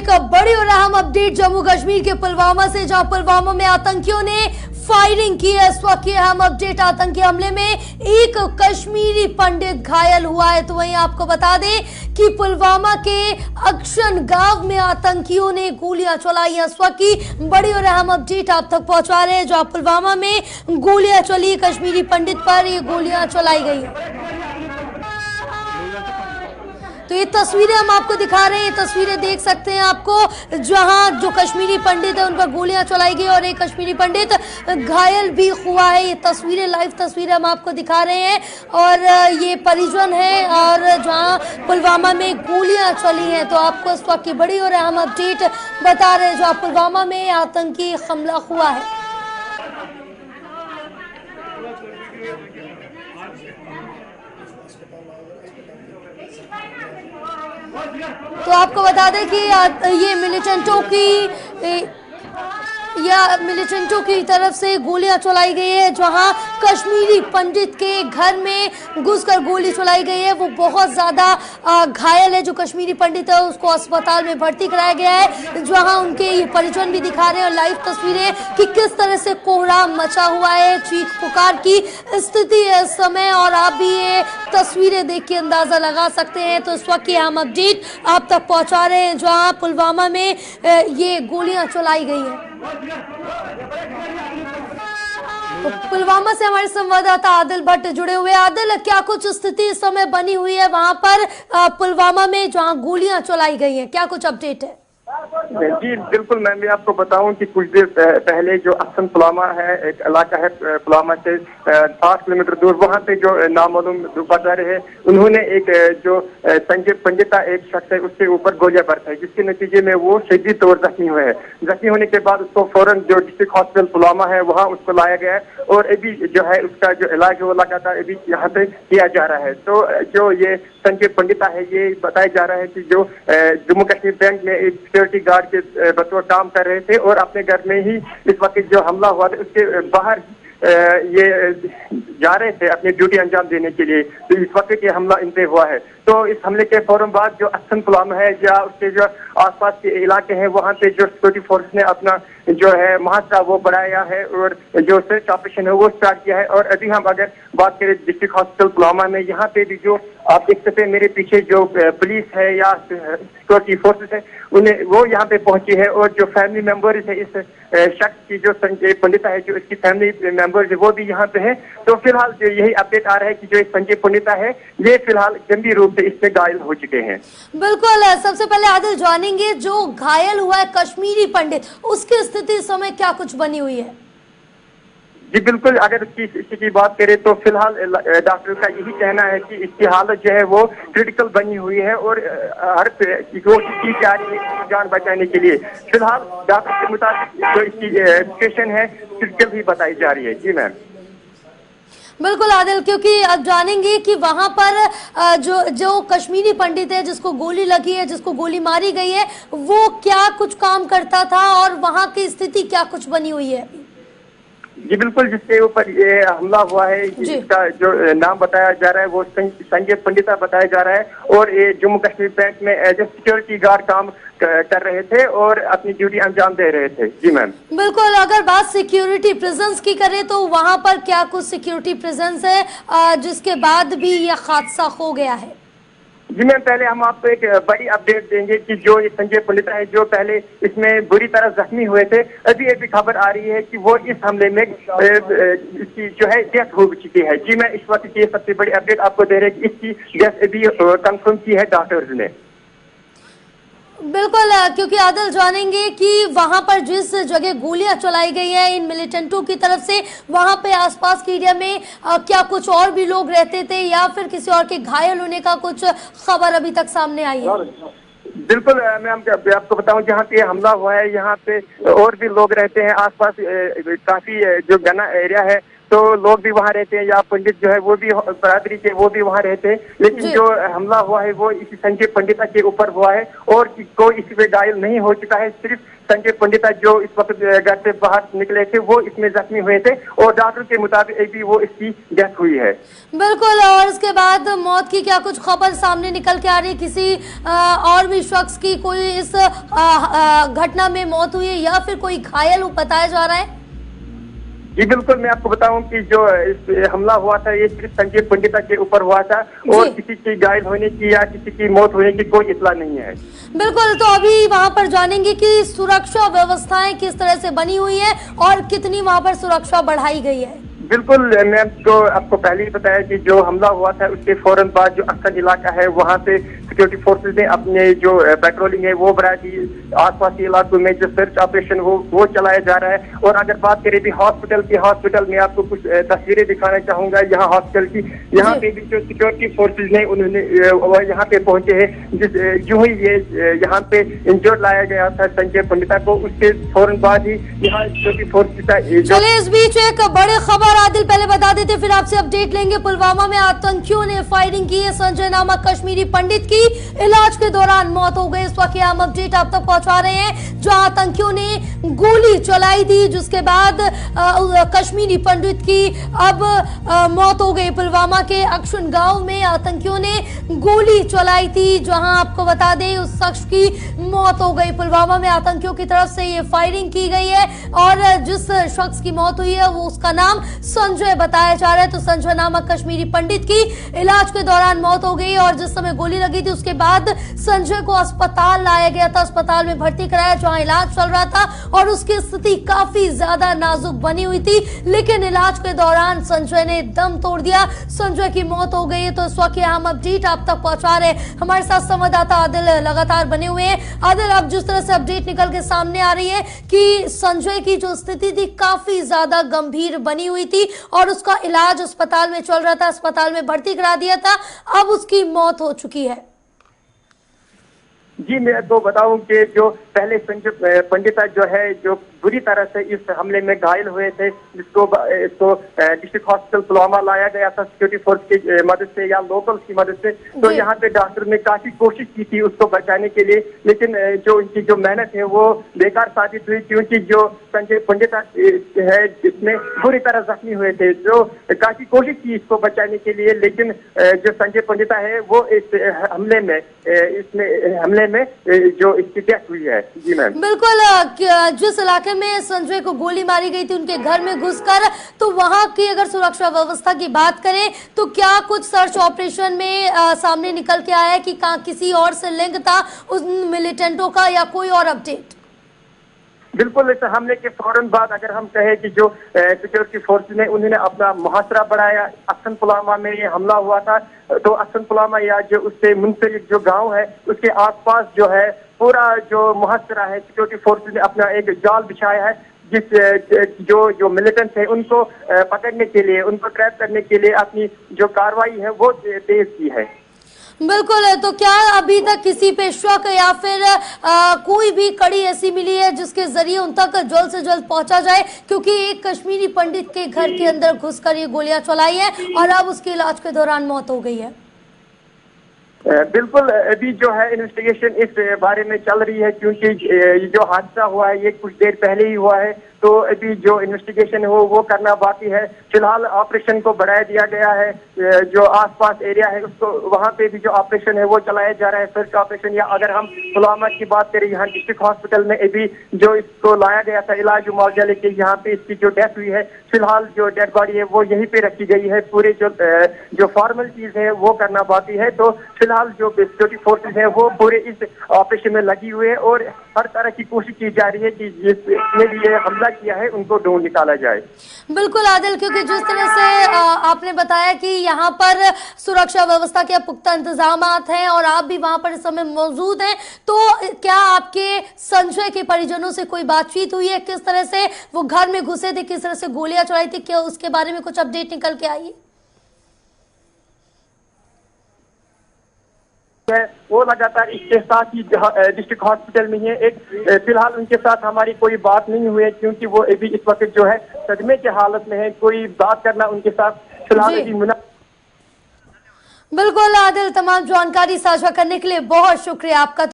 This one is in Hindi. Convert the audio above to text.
एक बड़ी और अहम अपडेट जम्मू कश्मीर के पुलवामा से, जहां पुलवामा में आतंकियों ने फायरिंग की है। इस वक्त की अहम अपडेट, आतंकी हमले में एक कश्मीरी पंडित घायल हुआ है। तो वहीं आपको बता दें कि पुलवामा के अक्षन गांव में आतंकियों ने गोलियां चलाई हैं। इस वक्त की बड़ी और अहम अपडेट आप तक पहुंचा रहे हैं, जहां पुलवामा में गोलियां चली, कश्मीरी पंडित पर ये गोलियां चलाई गई है। तो ये तस्वीरें हम आपको दिखा रहे हैं, ये तस्वीरें देख सकते हैं आपको, जहां जो कश्मीरी पंडित है उन पर गोलियां चलाई गई और एक कश्मीरी पंडित घायल भी हुआ है। ये तस्वीरें, लाइव तस्वीरें हम आपको दिखा रहे हैं और ये परिजन है और जहां पुलवामा में गोलियां चली हैं। तो आपको इस वक्त की बड़ी और अहम अपडेट बता रहे हैं, जहां पुलवामा में आतंकी हमला हुआ है। तो आपको बता दें कि ये मिलिटेंटों की तरफ से गोलियां चलाई गई है, जहां कश्मीरी पंडित के घर में घुसकर गोली चलाई गई है। वो बहुत ज्यादा घायल है। जो कश्मीरी पंडित है उसको अस्पताल में भर्ती कराया गया है, जहां उनके ये परिजन भी दिखा रहे हैं और लाइव तस्वीरें कि किस तरह से कोहराम मचा हुआ है, चीख पुकार की स्थिति है इस समय। और आप भी ये तस्वीरें देख के अंदाजा लगा सकते हैं। तो इस वक्त की हम अपडेट आप तक पहुंचा रहे हैं, जहां पुलवामा में ये गोलियां चलाई गई है। तो पुलवामा से हमारे संवाददाता आदिल भट्ट जुड़े हुए। आदिल, क्या कुछ स्थिति इस समय बनी हुई है वहां पर पुलवामा में जहां गोलियां चलाई गई हैं, क्या कुछ अपडेट है? जी बिल्कुल, मैं भी आपको बताऊं कि कुछ देर पहले जो अक्सन पुलवामा है, एक इलाका है पुलवामा से 8 किलोमीटर दूर, वहां पे जो नामालूम दुकानदार है उन्होंने एक जो संजय पंडिता एक शख्स है उसके ऊपर गोलियां बरसाई, जिसके नतीजे में वो शदीद तौर जख्मी हुए हैं। जख्मी होने के बाद उसको फौरन जो डिस्ट्रिक्ट हॉस्पिटल पुलवामा है वहाँ उसको लाया गया है और अभी जो है उसका जो इलाज है वो लगातार अभी यहाँ पे किया जा रहा है। तो जो ये संजय पंडिता है, ये बताया जा रहा है कि जो जम्मू कश्मीर बैंक में एक सिक्योरिटी गार्ड के बतौर काम कर रहे थे और अपने घर में ही इस वक्त जो हमला हुआ था उसके बाहर ये जा रहे थे अपनी ड्यूटी अंजाम देने के लिए। तो इस वक्त ये हमला इन पे हुआ है। तो इस हमले के फौरन बाद जो अक्सन पुलवामा है या उसके जो आसपास के इलाके हैं वहाँ पे जो सिक्योरिटी फोर्स ने अपना जो है मुहासरा वो बढ़ाया है और जो सर्च ऑपरेशन है वो स्टार्ट किया है। और अभी हम अगर बात करें डिस्ट्रिक्ट हॉस्पिटल पुलवामा में, यहाँ पे भी जो आप देख सकते हैं मेरे पीछे जो पुलिस है या सिक्योरिटी फोर्सेस है उन्हें वो यहाँ पे पहुंची है और जो फैमिली मेंबर्स है इस शख्स की जो संजय पंडिता है जो इसकी फैमिली मेंबर्स है वो भी यहाँ पे है। तो फिलहाल जो यही अपडेट आ रहा है कि जो संजय पंडिता है ये फिलहाल गंभीर रूप से इससे घायल हो चुके हैं। बिल्कुल, सबसे पहले आदिल जानेंगे जो घायल हुआ है कश्मीरी पंडित, उसकी स्थिति इस समय क्या कुछ बनी हुई है? जी बिल्कुल, अगर इसकी बात करें तो फिलहाल डॉक्टर का यही कहना है कि इसकी हालत जो है वो क्रिटिकल बनी हुई है और हर कोशिश की जा रही है जान बचाने के लिए। फिलहाल डॉक्टर के मुताबिक जो इसकी सिचुएशन है क्रिटिकल ही बताई जा रही है। जी मैम। बिल्कुल आदिल, क्योंकि अब जानेंगे कि वहां पर जो कश्मीरी पंडित है जिसको गोली लगी है, जिसको गोली मारी गई है, वो क्या कुछ काम करता था और वहां की स्थिति क्या कुछ बनी हुई है? जी बिल्कुल, जिसके ऊपर ये हमला हुआ है इसका जो नाम बताया जा रहा है वो संजय पंडिता बताया जा रहा है और ये जम्मू कश्मीर बैंक में एज ए सिक्योरिटी गार्ड काम कर रहे थे और अपनी ड्यूटी अंजाम दे रहे थे। जी मैम। बिल्कुल, अगर बात सिक्योरिटी प्रेजेंस की करें तो वहां पर क्या कुछ सिक्योरिटी प्रेजेंस है जिसके बाद भी यह हादसा हो गया है? जी मैम, पहले हम आपको एक बड़ी अपडेट देंगे कि जो ये संजय पंडिता है जो पहले इसमें बुरी तरह जख्मी हुए थे, अभी खबर आ रही है कि वो इस हमले में इसकी जो है डेथ हो चुकी है। जी मैं इस वक्त की सबसे बड़ी अपडेट आपको दे रहे हैं कि इसकी डेथ अभी कंफर्म की है डॉक्टर्स ने। बिल्कुल, क्योंकि आदिल जानेंगे कि वहां पर जिस जगह गोलियां चलाई गई है इन मिलिटेंटों की तरफ से, वहां पे आसपास के एरिया में क्या कुछ और भी लोग रहते थे या फिर किसी और के घायल होने का कुछ खबर अभी तक सामने आई है? बिल्कुल, मैं आपको बताऊं जहाँ पे हमला हुआ है यहाँ पे और भी लोग रहते हैं आसपास, काफी जो घना एरिया है तो लोग भी वहाँ रहते हैं, या पंडित जो है वो भी बरादरी के वो भी वहाँ रहते हैं, लेकिन जी। जो हमला हुआ है वो इसी संजय पंडिता के ऊपर हुआ है और कोई इसमें घायल नहीं हो चुका है। सिर्फ संजय पंडिता जो इस वक्त घर से बाहर निकले थे वो इसमें जख्मी हुए थे और डॉक्टर के मुताबिक अभी वो इसकी डेथ हुई है। बिल्कुल, और इसके बाद मौत की क्या कुछ खबर सामने निकल के आ रही है? किसी और भी शख्स की कोई इस घटना में मौत हुई है या फिर कोई घायल बताया जा रहा है? जी बिल्कुल, मैं आपको बताऊं कि जो इस हमला हुआ था ये सिर्फ संजय पंडिता के ऊपर हुआ था और किसी की घायल होने की या किसी की मौत होने की कोई इत्तला नहीं है। बिल्कुल, तो अभी वहां पर जानेंगे कि सुरक्षा व्यवस्थाएं किस तरह से बनी हुई है और कितनी वहां पर सुरक्षा बढ़ाई गई है। बिल्कुल, मैं आपको पहले ही बताया कि जो हमला हुआ था उसके फौरन बाद जो अक्सर इलाका है वहाँ पे सिक्योरिटी फोर्सेज ने अपने जो पेट्रोलिंग है वो बढ़ा दी। आसपास के इलाकों में जो सर्च ऑपरेशन वो चलाया जा रहा है। और अगर बात करें भी हॉस्पिटल में आपको कुछ तस्वीरें दिखाना चाहूंगा यहाँ हॉस्पिटल की। यहाँ पे भी जो सिक्योरिटी फोर्सेज ने उन्होंने यहाँ पे पहुंचे हैं। जो ही ये यहाँ पे इंजर्ड लाया गया था संजय पंडिता को, उसके फौरन बाद ही यहाँ सिक्योरिटी फोर्सेज का चलिए, इस बीच एक बड़े खबर आदिल पहले बता देते फिर आपसे अपडेट लेंगे। पुलवामा में आतंकियों ने फायरिंग की है। संजय नामक कश्मीरी पंडित की इलाज के दौरान मौत हो गई। इस वक्त हम अपडेट आप तक पहुंचा रहे हैं। जो आतंकियों ने गोली चलाई थी जिसके बाद कश्मीरी पंडित की अब मौत हो गई। पुलवामा के अक्षुन गांव में आतंकियों ने गोली चलाई थी, जहां आपको बता दें उस शख्स की मौत हो गई। पुलवामा में आतंकियों की तरफ से ये फायरिंग की गई है और जिस शख्स की मौत हुई है वो उसका नाम संजय बताया जा रहा है। तो संजय नामक कश्मीरी पंडित की इलाज के दौरान मौत हो गई और जिस समय गोली लगी थी उसके बाद संजय को अस्पताल लाया गया था। अस्पताल में भर्ती कराया जहां इलाज चल रहा था और उसकी स्थिति काफी ज्यादा नाजुक बनी हुई थी, लेकिन इलाज के दौरान संजय ने दम तोड़ दिया। संजय की मौत हो गई है। तो इस वक्त हम अपडेट आप तक पहुंचा रहे हैं। हमारे साथ संवाददाता आदिल लगातार बने हुए हैं। आदिल, अब जिस तरह से अपडेट निकल के सामने आ रही है कि संजय की जो स्थिति थी काफी ज्यादा गंभीर बनी हुई थी और उसका इलाज अस्पताल में चल रहा था, अस्पताल में भर्ती करा दिया था, अब उसकी मौत हो चुकी है। जी, मैं तो बताऊं कि जो पहले संजय पंडिता जो है जो बुरी तरह से इस हमले में घायल हुए थे, जिसको डिस्ट्रिक्ट हॉस्पिटल पुलवामा लाया गया था सिक्योरिटी फोर्स की मदद से या लोकल्स की मदद से। तो यहाँ पे डॉक्टर ने काफी कोशिश की थी उसको बचाने के लिए, लेकिन जो उनकी जो मेहनत है वो बेकार साबित हुई, क्योंकि जो संजय पंडिता है जिसमें बुरी तरह जख्मी हुए थे, जो काफी कोशिश की इसको बचाने के लिए, लेकिन जो संजय पंडिता है वो इस हमले में जो इसकी डेथ हुई है। जी मैम, बिल्कुल, जिस इलाके में संजय को गोली मारी गई थी उनके घर में घुसकर, तो वहां की अगर सुरक्षा व्यवस्था की बात करें तो क्या कुछ सर्च ऑपरेशन में सामने निकल के आया है कि किसी और से लिंक था उन मिलिटेंटों का या कोई और अपडेट? बिल्कुल, इस हमले के फौरन बाद अगर हम कहें कि जो सिक्योरिटी फोर्स ने उन्होंने अपना मुहासरा बढ़ाया। अक्सन पुलवामा में ये हमला हुआ था, तो अक्सन पुलवामा या जो उससे मुंसलिक जो गांव है उसके आसपास जो है पूरा जो मुहासरा है, सिक्योरिटी फोर्स ने अपना एक जाल बिछाया है, जिस जो मिलिटेंट्स है उनको पकड़ने के लिए, उनको ट्रैप करने के लिए अपनी जो कार्रवाई है वो तेज की है। बिल्कुल, तो क्या अभी तक किसी पे शक या फिर कोई भी कड़ी ऐसी मिली है जिसके जरिए उन तक जल्द से जल्द पहुंचा जाए, क्योंकि एक कश्मीरी पंडित के घर के अंदर घुसकर ये गोलियां चलाई है और अब उसके इलाज के दौरान मौत हो गई है? बिल्कुल, अभी जो है इन्वेस्टिगेशन इस बारे में चल रही है, क्योंकि ये जो हादसा हुआ है ये कुछ देर पहले ही हुआ है, तो अभी जो इन्वेस्टिगेशन है वो करना बाकी है। फिलहाल ऑपरेशन को बढ़ाया दिया गया है। जो आसपास एरिया है उसको वहाँ पे भी जो ऑपरेशन है वो चलाया जा रहा है, सर्च ऑपरेशन। या अगर हम पुलवामा की बात करें, यहाँ डिस्ट्रिक्ट हॉस्पिटल में अभी जो इसको लाया गया था इलाज मुआवजा लेके, यहाँ पे इसकी जो डेथ हुई है, फिलहाल जो डेड बॉडी है वो यहीं पे रखी गई है। पूरे जो फॉर्मल चीज है वो करना बाकी है। तो फिलहाल जो सिक्योरिटी फोर्सेज है वो पूरे इस ऑपरेशन में लगी हुई है और हर तरह की कोशिश की जा रही है कि जिसने भी ये हमला किया है उनको ढूंढ निकाला जाए। बिल्कुल आदिल, क्योंकि जिस तरह से आपने बताया कि यहाँ पर सुरक्षा व्यवस्था के पुख्ता इंतजाम हैं और आप भी वहां पर इस समय मौजूद हैं, तो क्या आपके संजय के परिजनों से कोई बातचीत हुई है? किस तरह से वो घर में घुसे थे, किस तरह से गोलियां चलाई थी, क्या उसके बारे में कुछ अपडेट निकल के आई है? है वो लगातार इसके साथ ही डिस्ट्रिक्ट हॉस्पिटल में ही है। एक फिलहाल उनके साथ हमारी कोई बात नहीं हुई है, क्योंकि वो अभी इस वक्त जो है सदमे की हालत में है। कोई बात करना उनके साथ फिलहाल अभी बिल्कुल आदिल, तमाम जानकारी साझा करने के लिए बहुत शुक्रिया आपका।